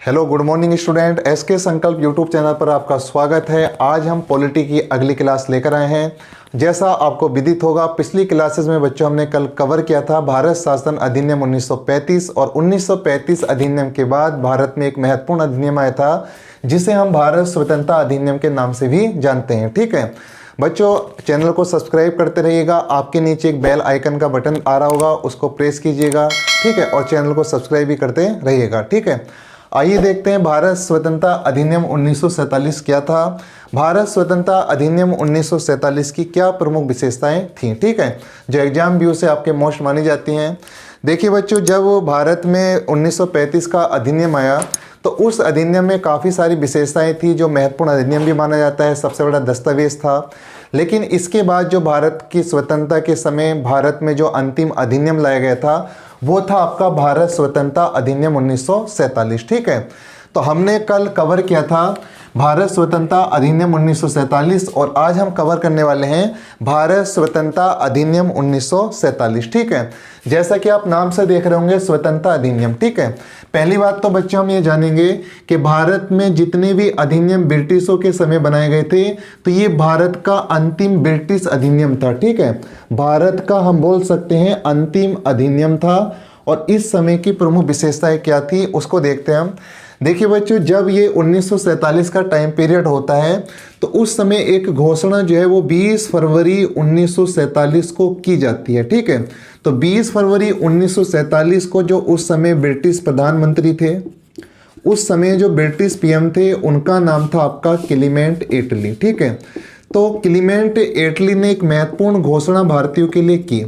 Hello good morning student, SK Sankalp YouTube channel पर आपका स्वागत है। आज हम पॉलिटी की अगली क्लास लेकर आए हैं। जैसा आपको विदित होगा, पिछली क्लासेस में बच्चों हमने कल कवर किया था भारत शासन अधिनियम 1935 और 1935 अधिनियम के बाद भारत में एक महत्वपूर्ण अधिनियम आया था जिसे हम भारत स्वतंत्रता अधिनियम के नाम से भी जानते हैं। ठीक है बच्चों, चैनल को सब्सक्राइब करते रहिएगा। आपके नीचे एक बेल आइकन का बटन आ रहा होगा, उसको प्रेस कीजिएगा। ठीक है, और चैनल को सब्सक्राइब भी करते रहिएगा। ठीक है, आइए देखते हैं भारत स्वतंत्रता अधिनियम 1947 क्या था। भारत स्वतंत्रता अधिनियम 1947 की क्या प्रमुख विशेषताएं थीं। ठीक है, जो एग्जाम व्यू से आपके मोस्ट मानी जाती हैं। देखिए बच्चों, जब भारत में 1935 का अधिनियम आया तो उस अधिनियम में काफ़ी सारी विशेषताएं थी जो महत्वपूर्ण अधिनियम भी माना जाता है, सबसे बड़ा दस्तावेज था। लेकिन इसके बाद जो भारत की स्वतंत्रता के समय भारत में जो अंतिम अधिनियम लाया गया था वो था आपका भारत स्वतंत्रता अधिनियम 1947। ठीक है, तो हमने कल कवर किया था भारत स्वतंत्रता अधिनियम 1947 और आज हम कवर करने वाले हैं भारत स्वतंत्रता अधिनियम 1947। ठीक है, जैसा कि आप नाम से देख रहे होंगे स्वतंत्रता अधिनियम। ठीक है, पहली बात तो बच्चों हम ये जानेंगे कि भारत में जितने भी अधिनियम ब्रिटिशों के समय बनाए गए थे तो ये भारत का अंतिम ब्रिटिश अधिनियम था। ठीक है, भारत का हम बोल सकते हैं अंतिम अधिनियम था। और इस समय की प्रमुख विशेषताएं क्या थी उसको देखते हैं हम। देखिए बच्चों, जब ये 1947 का टाइम पीरियड होता है तो उस समय एक घोषणा जो है वो 20 फरवरी 1947 को की जाती है। ठीक है, तो 20 फरवरी 1947 को जो उस समय ब्रिटिश प्रधानमंत्री थे, उस समय जो ब्रिटिश पीएम थे उनका नाम था आपका क्लीमेंट एटली। ठीक है, तो क्लीमेंट एटली ने एक महत्वपूर्ण घोषणा भारतीयों के लिए की।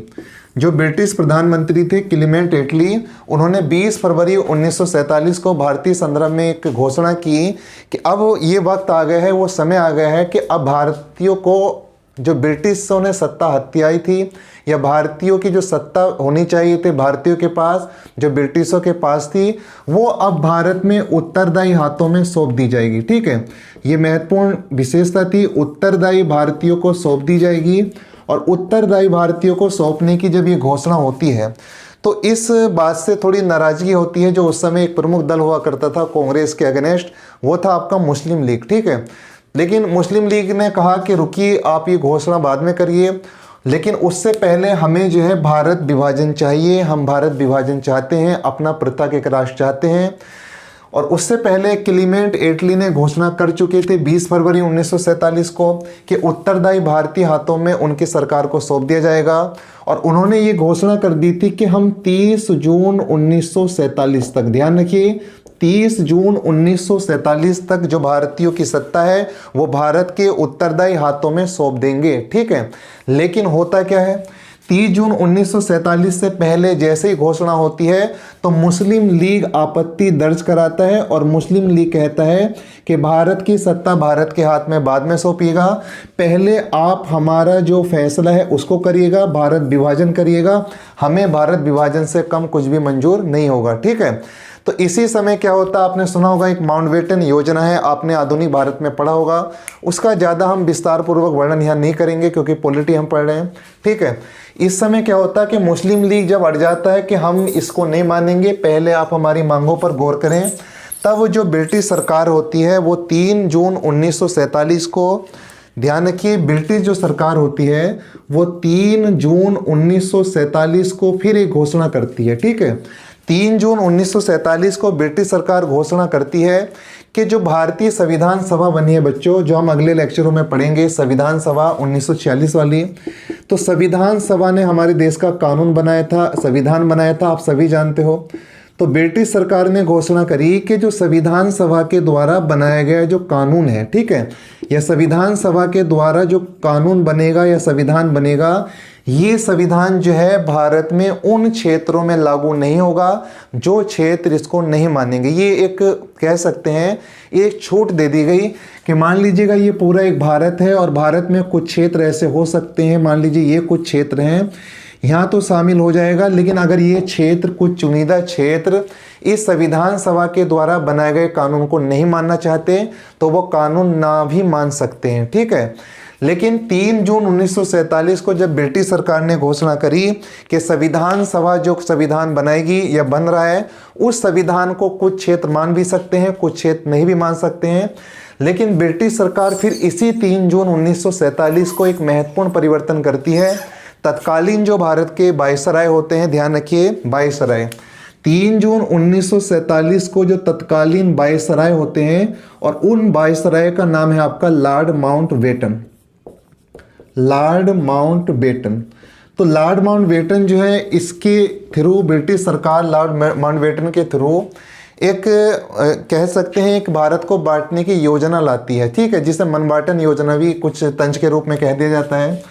जो ब्रिटिश प्रधानमंत्री थे क्लीमेंट एटली, उन्होंने 20 फरवरी 1947 को भारतीय संदर्भ में एक घोषणा की कि अब ये वक्त आ गया है, वो समय आ गया है कि अब भारतीयों को जो ब्रिटिशों ने सत्ता हथियाई थी या भारतीयों की जो सत्ता होनी चाहिए थी भारतीयों के पास, जो ब्रिटिशों के पास थी, वो अब भारत में उत्तरदायी हाथों में सौंप दी जाएगी। ठीक है, ये महत्वपूर्ण विशेषता थी, उत्तरदायी भारतीयों को सौंप दी जाएगी। और उत्तरदायी भारतीयों को सौंपने की जब ये घोषणा होती है तो इस बात से थोड़ी नाराजगी होती है। जो उस समय एक प्रमुख दल हुआ करता था कांग्रेस के अगेंस्ट, वो था आपका मुस्लिम लीग। ठीक है, लेकिन मुस्लिम लीग ने कहा कि रुकिए, आप ये घोषणा बाद में करिए, लेकिन उससे पहले हमें जो है भारत विभाजन चाहिए, हम भारत विभाजन चाहते हैं, अपना पृथक एक राष्ट्र चाहते हैं। और उससे पहले क्लीमेंट एटली ने घोषणा कर चुके थे 20 फरवरी 1947 को कि उत्तरदायी भारतीय हाथों में उनकी सरकार को सौंप दिया जाएगा। और उन्होंने ये घोषणा कर दी थी कि हम 30 जून 1947 तक, ध्यान रखिए, 30 जून 1947 तक जो भारतीयों की सत्ता है वो भारत के उत्तरदायी हाथों में सौंप देंगे। ठीक है, लेकिन होता क्या है, 30 जून 1947 से पहले जैसे ही घोषणा होती है तो मुस्लिम लीग आपत्ति दर्ज कराता है और मुस्लिम लीग कहता है कि भारत की सत्ता भारत के हाथ में बाद में सौंपिएगा, पहले आप हमारा जो फैसला है उसको करिएगा, भारत विभाजन करिएगा, हमें भारत विभाजन से कम कुछ भी मंजूर नहीं होगा। ठीक है, तो इसी समय क्या होता है, आपने सुना होगा एक माउंटबेटन योजना है, आपने आधुनिक भारत में पढ़ा होगा, उसका ज़्यादा हम विस्तार पूर्वक वर्णन यहाँ नहीं करेंगे क्योंकि पॉलिटी हम पढ़ रहे हैं। ठीक है, इस समय क्या होता है कि मुस्लिम लीग जब अड़ जाता है कि हम इसको नहीं मानेंगे, पहले आप हमारी मांगों पर गौर करें, तब जो ब्रिटिश सरकार होती है वो 3 जून 1947 को, ध्यान रखिए, ब्रिटिश जो सरकार होती है वो 3 जून 1947 को फिर एक घोषणा करती है। ठीक है, 3 जून 1947 को ब्रिटिश सरकार घोषणा करती है कि जो भारतीय संविधान सभा बनी है बच्चों, जो हम अगले लेक्चरों में पढ़ेंगे, संविधान सभा 1946 वाली, तो संविधान सभा ने हमारे देश का कानून बनाया था, संविधान बनाया था, आप सभी जानते हो। तो ब्रिटिश सरकार ने घोषणा करी कि जो संविधान सभा के द्वारा बनाया गया जो कानून है, ठीक है, या संविधान सभा के द्वारा जो कानून बनेगा या संविधान बनेगा, ये संविधान जो है भारत में उन क्षेत्रों में लागू नहीं होगा जो क्षेत्र इसको नहीं मानेंगे। ये एक कह सकते हैं एक छूट दे दी गई कि मान लीजिएगा ये पूरा एक भारत है और भारत में कुछ क्षेत्र ऐसे हो सकते हैं, मान लीजिए ये कुछ क्षेत्र हैं, यहाँ तो शामिल हो जाएगा, लेकिन अगर ये क्षेत्र, कुछ चुनिंदा क्षेत्र इस संविधान सभा के द्वारा बनाए गए कानून को नहीं मानना चाहते तो वो कानून ना भी मान सकते हैं। ठीक है, लेकिन 3 जून 1947 को जब ब्रिटिश सरकार ने घोषणा करी कि संविधान सभा जो संविधान बनाएगी या बन रहा है, उस संविधान को कुछ क्षेत्र मान भी सकते हैं, कुछ क्षेत्र नहीं भी मान सकते हैं। लेकिन ब्रिटिश सरकार फिर इसी 3 जून 1947 को एक महत्वपूर्ण परिवर्तन करती है। तत्कालीन जो भारत के वायसराय होते हैं, ध्यान रखिए वायसराय, 3 जून 1947 को जो तत्कालीन वायसराय होते हैं, और उन वायसराय का नाम है आपका लॉर्ड माउंटबेटन। लॉर्ड माउंटबेटन, तो लॉर्ड माउंटबेटन जो है, इसके थ्रू ब्रिटिश सरकार लॉर्ड माउंटबेटन के थ्रू एक कह सकते हैं एक भारत को बांटने की योजना लाती है, ठीक है, जिसे मनबाटन योजना भी कुछ तंज के रूप में कह दिया जाता है।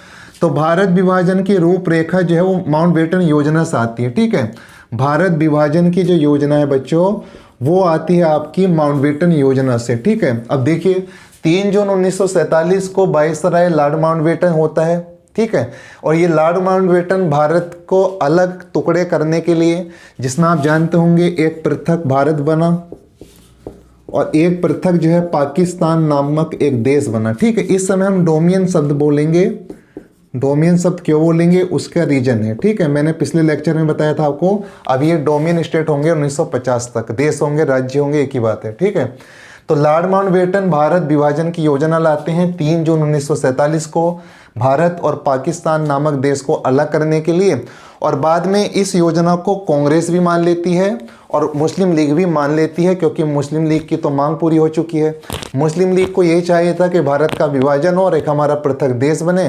तो भारत विभाजन की रूपरेखा जो है वो माउंटबेटन योजना से आती है, ठीक है। भारत विभाजन की जो योजना है बच्चों, वो आती है आपकी माउंटबेटन योजना से, ठीक है। अब देखिए 3 जून 1947 को वायसराय लॉर्ड माउंटबेटन होता है, ठीक है। और ये लॉर्ड माउंटबेटन भारत को अलग टुकड़े करने के लिए, जिसमें आप जानते होंगे एक पृथक भारत बना और एक पृथक जो है पाकिस्तान नामक एक देश बना, ठीक है। इस समय हम डोमिनियन शब्द बोलेंगे। डोमिनियन शब्द क्यों बोलेंगे, उसका रीजन है, ठीक है। मैंने पिछले लेक्चर में बताया था आपको, अब ये डोमिनियन स्टेट होंगे 1950 तक, देश होंगे, राज्य होंगे, एक ही बात है, ठीक है। तो लॉर्ड माउंटबेटन भारत विभाजन की योजना लाते हैं 3 जून 1947 को, भारत और पाकिस्तान नामक देश को अलग करने के लिए। और बाद में इस योजना को कांग्रेस भी मान लेती है और मुस्लिम लीग भी मान लेती है, क्योंकि मुस्लिम लीग की तो मांग पूरी हो चुकी है। मुस्लिम लीग को यही चाहिए था कि भारत का विभाजन हो और एक हमारा पृथक देश बने।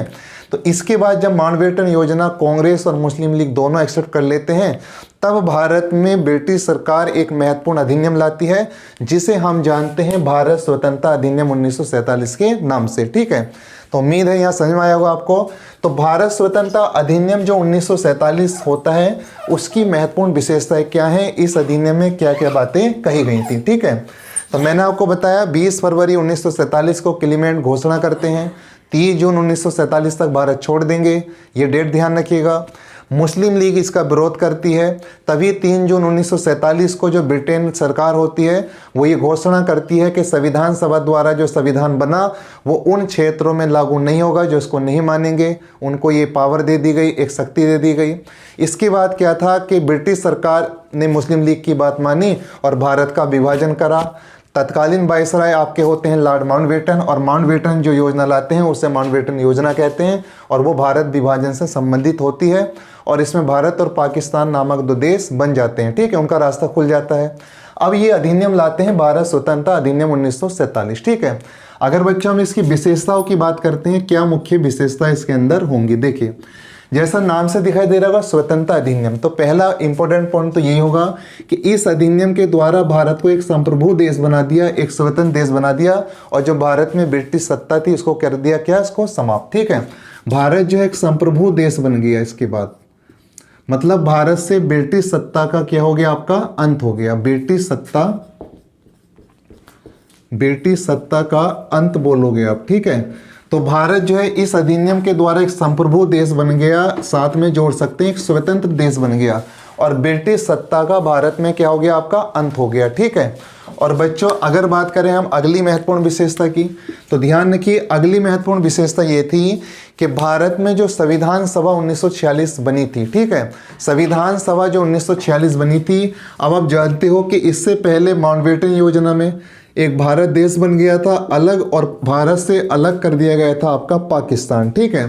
तो इसके बाद जब माउंटबेटन योजना कांग्रेस और मुस्लिम लीग दोनों एक्सेप्ट कर लेते हैं, तब भारत में ब्रिटिश सरकार एक महत्वपूर्ण अधिनियम लाती है, जिसे हम जानते हैं भारत स्वतंत्रता अधिनियम 1947 के नाम से, ठीक है। तो उम्मीद है यहाँ समझ में आया होगा आपको। तो भारत स्वतंत्रता अधिनियम जो 1947 होता है, उसकी महत्वपूर्ण विशेषताएं क्या हैं, इस अधिनियम में क्या क्या बातें कही गई थी, ठीक है। तो मैंने आपको बताया 20 फरवरी 1947 को क्लीमेंट घोषणा करते हैं, 30 जून 1947 तक भारत छोड़ देंगे, ये डेट ध्यान रखिएगा। मुस्लिम लीग इसका विरोध करती है, तभी 3 जून 1947 को जो ब्रिटेन सरकार होती है वो ये घोषणा करती है कि संविधान सभा द्वारा जो संविधान बना वो उन क्षेत्रों में लागू नहीं होगा जो इसको नहीं मानेंगे, उनको ये पावर दे दी गई, एक शक्ति दे दी गई। इसके बाद क्या था कि ब्रिटिश सरकार ने मुस्लिम लीग की बात मानी और भारत का विभाजन करा। तत्कालीन वायसराय आपके होते हैं लॉर्ड माउंटबेटन, और माउंटबेटन जो योजना लाते हैं उसे माउंटबेटन योजना कहते हैं, और वो भारत विभाजन से संबंधित होती है, और इसमें भारत और पाकिस्तान नामक 2 देश बन जाते हैं, ठीक है, उनका रास्ता खुल जाता है। अब ये अधिनियम लाते हैं भारत स्वतंत्रता अधिनियम 1947, ठीक है। अगर बच्चों हम इसकी विशेषताओं की बात करते हैं, क्या मुख्य विशेषता इसके अंदर होंगी, देखिए जैसा नाम से दिखाई दे रहा होगा स्वतंत्रता अधिनियम, तो पहला इंपॉर्टेंट पॉइंट तो यही होगा कि इस अधिनियम के द्वारा भारत को एक संप्रभु देश बना दिया, एक स्वतंत्र देश बना दिया, और जो भारत में ब्रिटिश सत्ता थी उसको कर दिया क्या, इसको समाप्त, ठीक है। भारत जो है एक संप्रभु देश बन गया। इसके बाद मतलब भारत से ब्रिटिश सत्ता का क्या हो गया, आपका अंत हो गया। ब्रिटिश सत्ता का अंत बोलोगे आप, ठीक है। तो भारत जो है इस अधिनियम के द्वारा एक संप्रभु देश बन गया, साथ में जोड़ सकते हैं एक स्वतंत्र देश बन गया, और ब्रिटिश सत्ता का भारत में क्या हो गया, आपका अंत हो गया, ठीक है। और बच्चों अगर बात करें हम अगली महत्वपूर्ण विशेषता की, तो ध्यान रखिए अगली महत्वपूर्ण विशेषता ये थी कि भारत में जो संविधान सभा 1946 बनी थी, ठीक है, संविधान सभा जो 1946 बनी थी, अब आप जानते हो कि इससे पहले माउंटबेटन योजना में एक भारत देश बन गया था अलग, और भारत से अलग कर दिया गया था आपका पाकिस्तान, ठीक है।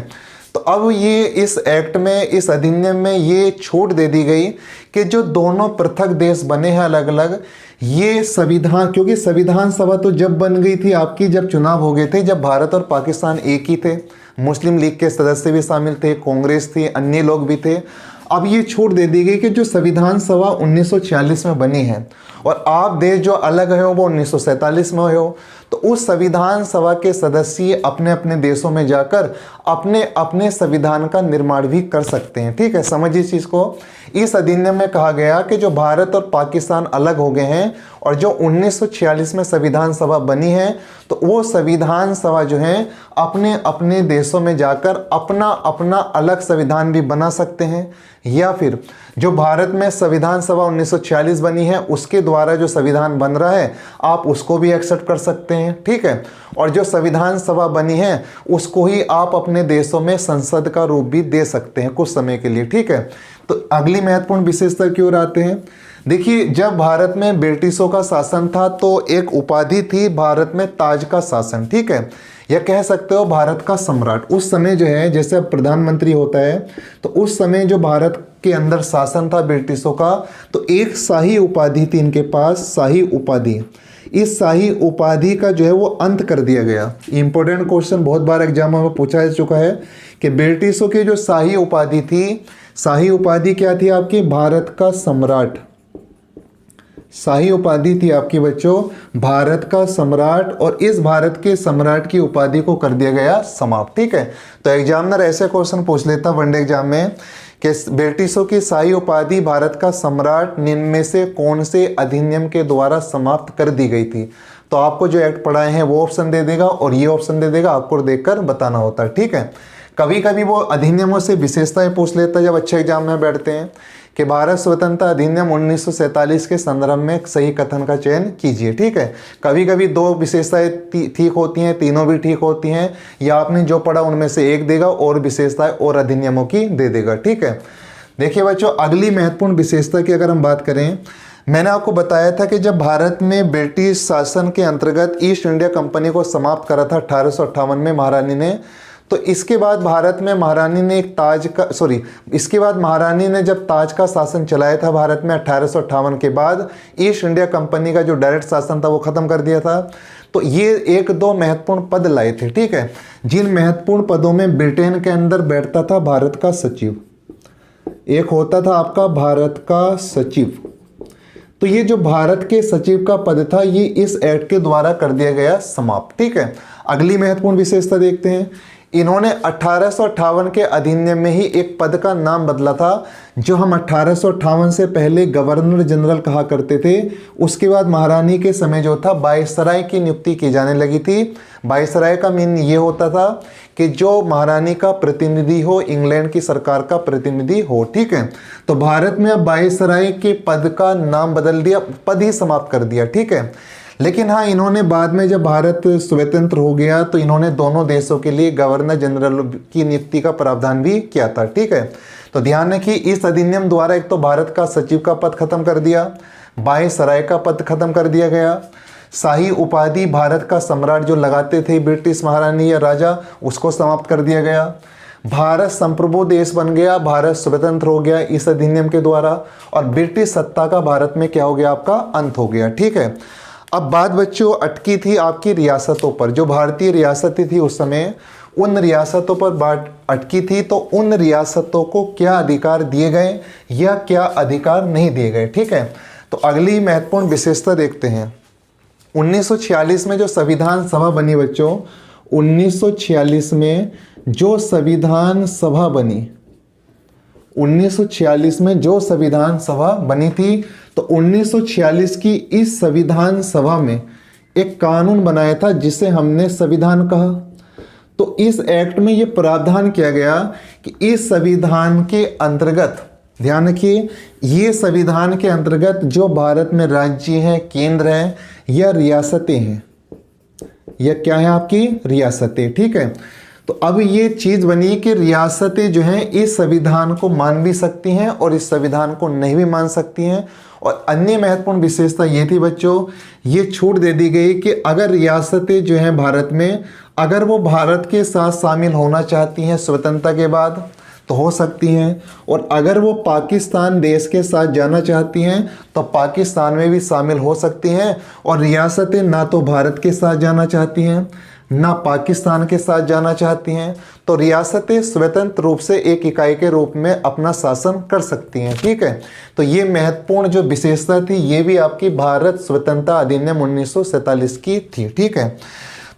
तो अब ये इस एक्ट में, इस अधिनियम में ये छूट दे दी गई कि जो दोनों पृथक देश बने हैं अलग अलग, ये संविधान, क्योंकि संविधान सभा तो जब बन गई थी आपकी जब चुनाव हो गए थे, जब भारत और पाकिस्तान एक ही थे, मुस्लिम लीग के सदस्य भी शामिल थे, कांग्रेस थी, अन्य लोग भी थे। अब ये छूट दे दी गई कि जो संविधान सभा 1946 में बनी है और आप देश जो अलग है वो 1947 में हो, तो उस संविधान सभा के सदस्य अपने अपने देशों में जाकर अपने अपने संविधान का निर्माण भी कर सकते हैं, ठीक है। समझिए इस चीज़ को इस अधिनियम में कहा गया कि जो भारत और पाकिस्तान अलग हो गए हैं और जो 1946 में संविधान सभा बनी है, तो वो संविधान सभा जो है अपने अपने देशों में जाकर अपना अपना अलग संविधान भी बना सकते हैं, या फिर जो भारत में संविधान सभा 1946 बनी है उसके द्वारा जो संविधान बन रहा है आप उसको भी एक्सेप्ट कर सकते हैं, ठीक है। और जो संविधान सभा बनी है उसको ही आप अपने देशों में संसद का रूप भी दे सकते हैं कुछ समय के लिए, ठीक है। तो अगली महत्वपूर्ण विशेषता की ओर आते हैं। देखिए, जब भारत में ब्रिटिशों का शासन था तो एक उपाधि थी भारत में ताज का शासन, ठीक है, या कह सकते हो भारत का सम्राट। उस समय जो है, जैसे अब प्रधानमंत्री होता है, तो उस समय जो भारत के अंदर शासन था ब्रिटिशों का, तो एक शाही उपाधि थी इनके पास, शाही उपाधि। इस शाही उपाधि का जो है वो अंत कर दिया गया। इंपॉर्टेंट क्वेश्चन बहुत बार एग्जाम में पूछा जा चुका है कि ब्रिटिशों की जो शाही उपाधि थी, शाही उपाधि क्या थी आपकी? भारत का सम्राट। शाही उपाधि थी आपकी बच्चों भारत का सम्राट, और इस भारत के सम्राट की उपाधि को कर दिया गया समाप्त, ठीक है। तो एग्जामिनर ऐसे क्वेश्चन पूछ लेता वनडे एग्जाम में कि ब्रिटिशों की शाही उपाधि भारत का सम्राट निम्न में से कौन से अधिनियम के द्वारा समाप्त कर दी गई थी? तो आपको जो एक्ट पढ़ाए हैं वो ऑप्शन दे देगा और ये ऑप्शन दे देगा, आपको देखकर बताना होता है, ठीक है। कभी कभी वो अधिनियमों से विशेषताएं पूछ लेता है जब अच्छे एग्जाम में बैठते हैं कि भारत स्वतंत्रता अधिनियम 1947 के संदर्भ में सही कथन का चयन कीजिए, ठीक है। कभी कभी दो विशेषताएं ठीक होती हैं, तीनों भी ठीक होती हैं, या आपने जो पढ़ा उनमें से एक देगा और विशेषताएं और अधिनियमों की दे देगा, ठीक है। देखिए बच्चों, अगली महत्वपूर्ण विशेषता की अगर हम बात करें, मैंने आपको बताया था कि जब भारत में ब्रिटिश शासन के अंतर्गत ईस्ट इंडिया कंपनी को समाप्त करा था 1858 में महारानी ने, तो इसके बाद भारत में महारानी ने इसके बाद महारानी ने जब ताज का शासन चलाया था भारत में 1858 के बाद, ईस्ट इंडिया कंपनी का जो डायरेक्ट शासन था वो खत्म कर दिया था। तो ये एक दो महत्वपूर्ण पद लाए थे, ठीक है, जिन महत्वपूर्ण पदों में ब्रिटेन के अंदर बैठता था भारत का सचिव, एक होता था आपका भारत का सचिव। तो ये जो भारत के सचिव का पद था ये इस एक्ट के द्वारा कर दिया गया समाप्त, ठीक है। अगली महत्वपूर्ण विशेषता देखते हैं। इन्होंने 1858 के अधिनियम में ही एक पद का नाम बदला था, जो हम 1858 से पहले गवर्नर जनरल कहा करते थे। उसके बाद महारानी के समय जो था वायसराय की नियुक्ति की जाने लगी थी। वायसराय का मीन ये होता था कि जो महारानी का प्रतिनिधि हो, इंग्लैंड की सरकार का प्रतिनिधि हो, ठीक है। तो भारत में अब वायसराय के पद का नाम बदल दिया, पद ही समाप्त कर दिया, ठीक है। लेकिन हाँ, इन्होंने बाद में जब भारत स्वतंत्र हो गया तो इन्होंने दोनों देशों के लिए गवर्नर जनरल की नियुक्ति का प्रावधान भी किया था, ठीक है। तो ध्यान रखिए, इस अधिनियम द्वारा एक तो भारत का सचिव का पद खत्म कर दिया, वायसराय का पद खत्म कर दिया गया, शाही उपाधि भारत का सम्राट जो लगाते थे ब्रिटिश महारानी या राजा, उसको समाप्त कर दिया गया। भारत संप्रभु देश बन गया, भारत स्वतंत्र हो गया इस अधिनियम के द्वारा, और ब्रिटिश सत्ता का भारत में क्या हो गया? आपका अंत हो गया, ठीक है। अब बात बच्चों अटकी थी आपकी रियासतों पर। जो भारतीय रियासतें थी उस समय, उन रियासतों पर बात अटकी थी, तो उन रियासतों को क्या अधिकार दिए गए या क्या अधिकार नहीं दिए गए, ठीक है। तो अगली महत्वपूर्ण विशेषता देखते हैं। 1946 में जो संविधान सभा बनी बच्चों, 1946 में जो संविधान सभा बनी, 1946 में जो संविधान सभा बनी थी, तो 1946 की इस संविधान सभा में एक कानून बनाया था जिसे हमने संविधान कहा। तो इस एक्ट में ये प्रावधान किया गया कि इस संविधान के अंतर्गत, ध्यान रखिए, ये संविधान के अंतर्गत जो भारत में राज्य हैं, केंद्र हैं या रियासतें हैं, या क्या है आपकी रियासतें, ठीक है। तो अब ये चीज बनी कि रियासतें जो हैं इस संविधान को मान भी सकती हैं और इस संविधान को नहीं भी मान सकती हैं। और अन्य महत्वपूर्ण विशेषता ये थी बच्चों, ये छूट दे दी गई कि अगर रियासतें जो हैं भारत में, अगर वो भारत के साथ शामिल होना चाहती हैं स्वतंत्रता के बाद तो हो सकती हैं, और अगर वो पाकिस्तान देश के साथ जाना चाहती हैं तो पाकिस्तान में भी शामिल हो सकती हैं। और रियासतें ना तो भारत के साथ जाना चाहती हैं ना पाकिस्तान के साथ जाना चाहती हैं, तो रियासतें स्वतंत्र रूप से एक इकाई के रूप में अपना शासन कर सकती हैं, ठीक है। तो ये महत्वपूर्ण जो विशेषता थी ये भी आपकी भारत स्वतंत्रता अधिनियम 1947 की थी, ठीक है।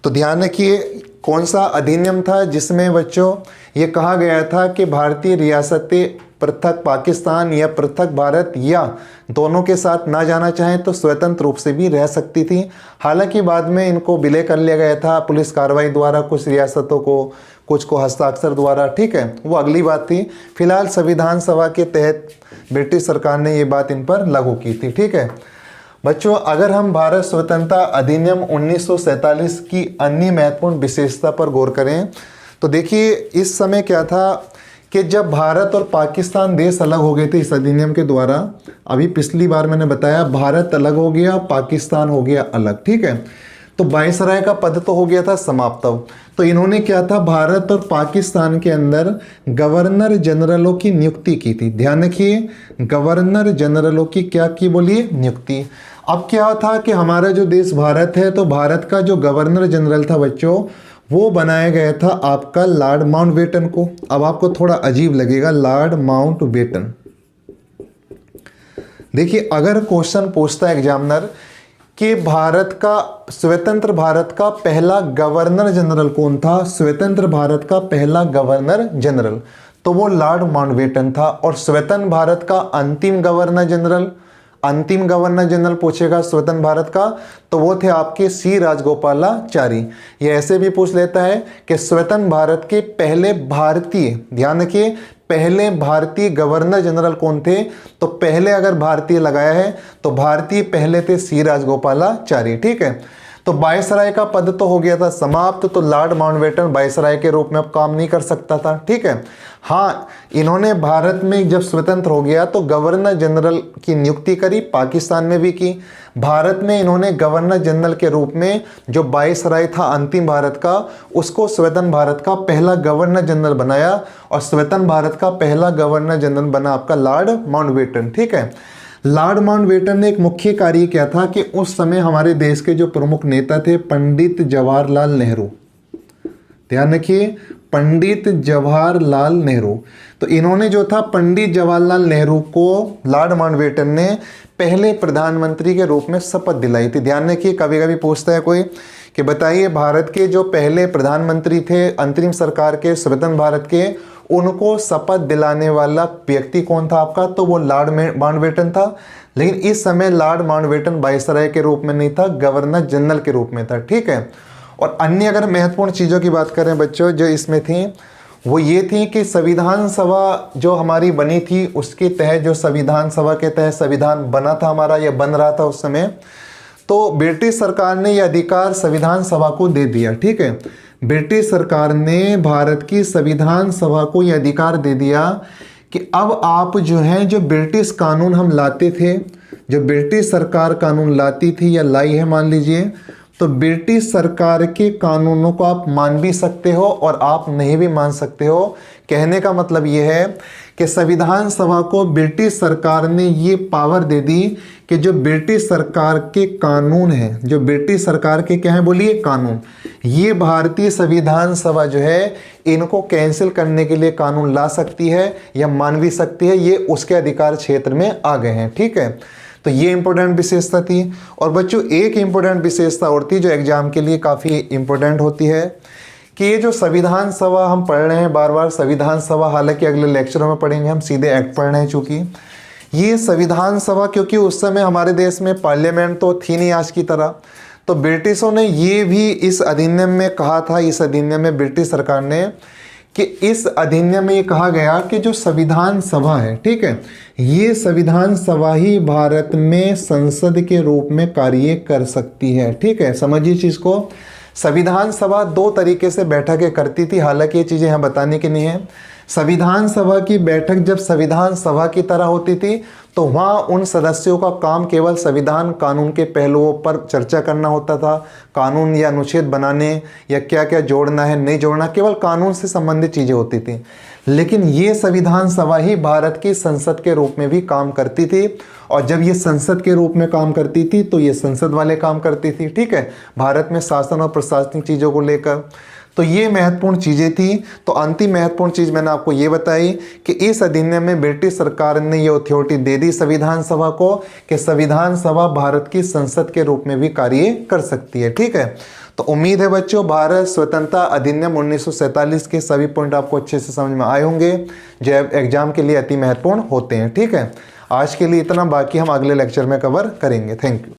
तो ध्यान रखिए, कौन सा अधिनियम था जिसमें बच्चों ये कहा गया था कि भारतीय रियासतें पृथक पाकिस्तान या पृथक भारत या दोनों के साथ ना जाना चाहें तो स्वतंत्र रूप से भी रह सकती थी। हालांकि बाद में इनको विलय कर लिया गया था पुलिस कार्रवाई द्वारा, कुछ रियासतों को, कुछ को हस्ताक्षर द्वारा, ठीक है, वो अगली बात थी। फिलहाल संविधान सभा के तहत ब्रिटिश सरकार ने ये बात इन पर लागू की थी, ठीक है। बच्चों, अगर हम भारत स्वतंत्रता अधिनियम 1947 की अन्य महत्वपूर्ण विशेषता पर गौर करें तो देखिए इस समय क्या था कि जब भारत और पाकिस्तान देश अलग हो गए थे इस अधिनियम के द्वारा, अभी पिछली बार मैंने बताया भारत अलग हो गया, पाकिस्तान हो गया अलग, ठीक है, तो वायसराय का पद तो हो गया था समाप्त। तो इन्होंने क्या था, भारत और पाकिस्तान के अंदर गवर्नर जनरलों की नियुक्ति की थी। ध्यान रखिए, गवर्नर जनरलों की क्या की, बोलिए, नियुक्ति। अब क्या था कि हमारा जो देश भारत है, तो भारत का जो गवर्नर जनरल था बच्चों, वो बनाया गया था आपका लॉर्ड माउंटबेटन को। अब आपको थोड़ा अजीब लगेगा, लॉर्ड माउंटबेटन। देखिए अगर क्वेश्चन पूछता है एग्जामिनर कि भारत का, स्वतंत्र भारत का पहला गवर्नर जनरल कौन था, स्वतंत्र भारत का पहला गवर्नर जनरल, तो वो लॉर्ड माउंटबेटन था। और स्वतंत्र भारत का अंतिम गवर्नर जनरल, अंतिम गवर्नर जनरल पूछेगा स्वतंत्र भारत का, तो वो थे आपके सी राजगोपालाचारी। ये ऐसे भी पूछ लेता है कि स्वतंत्र भारत के पहले भारतीय, ध्यान रखिए, पहले भारतीय गवर्नर जनरल कौन थे, तो पहले अगर भारतीय लगाया है तो भारतीय पहले थे सी राजगोपालाचारी, ठीक है। तो वायसराय का पद तो हो गया था समाप्त, तो लॉर्ड माउंटबेटन वायसराय के रूप में अब काम नहीं कर सकता था, ठीक है। हाँ, इन्होंने भारत में जब स्वतंत्र हो गया तो गवर्नर जनरल की नियुक्ति करी, पाकिस्तान में भी की। भारत में इन्होंने गवर्नर जनरल के रूप में जो वायसराय था अंतिम भारत का, उसको स्वतंत्र भारत का पहला गवर्नर जनरल बनाया, और स्वतंत्र भारत का पहला गवर्नर जनरल बना आपका लॉर्ड माउंटबेटन, ठीक है। लॉर्ड माउंटबेटन ने एक मुख्य कार्य क्या था कि उस समय हमारे देश के जो प्रमुख नेता थे पंडित जवाहरलाल नेहरू, ध्यान रखिए, पंडित जवाहरलाल नेहरू, तो इन्होंने जो था पंडित जवाहरलाल नेहरू को लॉर्ड माउंटबेटन ने पहले प्रधानमंत्री के रूप में शपथ दिलाई थी। ध्यान रखिए, कभी कभी पूछता है कोई कि बताइए भारत के जो पहले प्रधानमंत्री थे अंतरिम सरकार के, स्वतंत्र भारत के, उनको शपथ दिलाने वाला व्यक्ति कौन था आपका, तो वो लॉर्ड माउंटबेटन था। लेकिन इस समय लॉर्ड माउंटबेटन वायसराय के रूप में नहीं था, गवर्नर जनरल के रूप में था, ठीक है। और अन्य अगर महत्वपूर्ण चीज़ों की बात करें बच्चों जो इसमें थी, वो ये थी कि संविधान सभा जो हमारी बनी थी उसके तहत, जो संविधान सभा के तहत संविधान बना था हमारा या बन रहा था उस समय, तो ब्रिटिश सरकार ने यह अधिकार संविधान सभा को दे दिया, ठीक है। ब्रिटिश सरकार ने भारत की संविधान सभा को यह अधिकार दे दिया कि अब आप जो हैं, जो ब्रिटिश कानून हम लाते थे, जो ब्रिटिश सरकार कानून लाती थी या लाई है मान लीजिए, तो ब्रिटिश सरकार के कानूनों को आप मान भी सकते हो और आप नहीं भी मान सकते हो। कहने का मतलब ये है कि संविधान सभा को ब्रिटिश सरकार ने ये पावर दे दी कि जो ब्रिटिश सरकार के कानून हैं, जो ब्रिटिश सरकार के क्या है, बोलिए, कानून, ये भारतीय संविधान सभा जो है इनको कैंसिल करने के लिए कानून ला सकती है या मान भी सकती है, ये उसके अधिकार क्षेत्र में आ गए हैं, ठीक है। तो ये इंपॉर्टेंट विशेषता थी। और बच्चों एक इंपॉर्टेंट विशेषता और थी जो एग्जाम के लिए काफ़ी इंपॉर्टेंट होती है कि ये जो संविधान सभा हम पढ़ रहे हैं बार बार, संविधान सभा, हालांकि अगले लेक्चरों में पढ़ेंगे, हम सीधे एक्ट पढ़ रहे हैं। चूँकि ये संविधान सभा, क्योंकि उस समय हमारे देश में पार्लियामेंट तो थी नहीं आज की तरह, तो ब्रिटिशों ने ये भी इस अधिनियम में कहा था, इस अधिनियम में ब्रिटिश सरकार ने, कि इस अधिनियम में ये कहा गया कि जो संविधान सभा है, ठीक है, ये संविधान सभा ही भारत में संसद के रूप में कार्य कर सकती है, ठीक है। समझिए चीज़ को, संविधान सभा दो तरीके से बैठकें करती थी, हालांकि ये चीज़ें यहाँ बताने की नहीं है। संविधान सभा की बैठक जब संविधान सभा की तरह होती थी तो वहाँ उन सदस्यों का काम केवल संविधान कानून के पहलुओं पर चर्चा करना होता था, कानून या अनुच्छेद बनाने या क्या क्या जोड़ना है नहीं जोड़ना, केवल कानून से संबंधित चीज़ें होती थी। लेकिन ये संविधान सभा ही भारत की संसद के रूप में भी काम करती थी, और जब ये संसद के रूप में काम करती थी तो ये संसद वाले काम करती थी, ठीक है, भारत में शासन और प्रशासनिक चीज़ों को लेकर। तो ये महत्वपूर्ण चीज़ें थी। तो अंतिम महत्वपूर्ण चीज़ मैंने आपको ये बताई कि इस अधिनियम में ब्रिटिश सरकार ने ये अथॉरिटी दे दी संविधान सभा को कि संविधान सभा भारत की संसद के रूप में भी कार्य कर सकती है, ठीक है। तो उम्मीद है बच्चों भारत स्वतंत्रता अधिनियम 1947 के सभी पॉइंट आपको अच्छे से समझ में आए होंगे, जो एग्जाम के लिए अति महत्वपूर्ण होते हैं। ठीक है, आज के लिए इतना, बाकी हम अगले लेक्चर में कवर करेंगे। Thank you.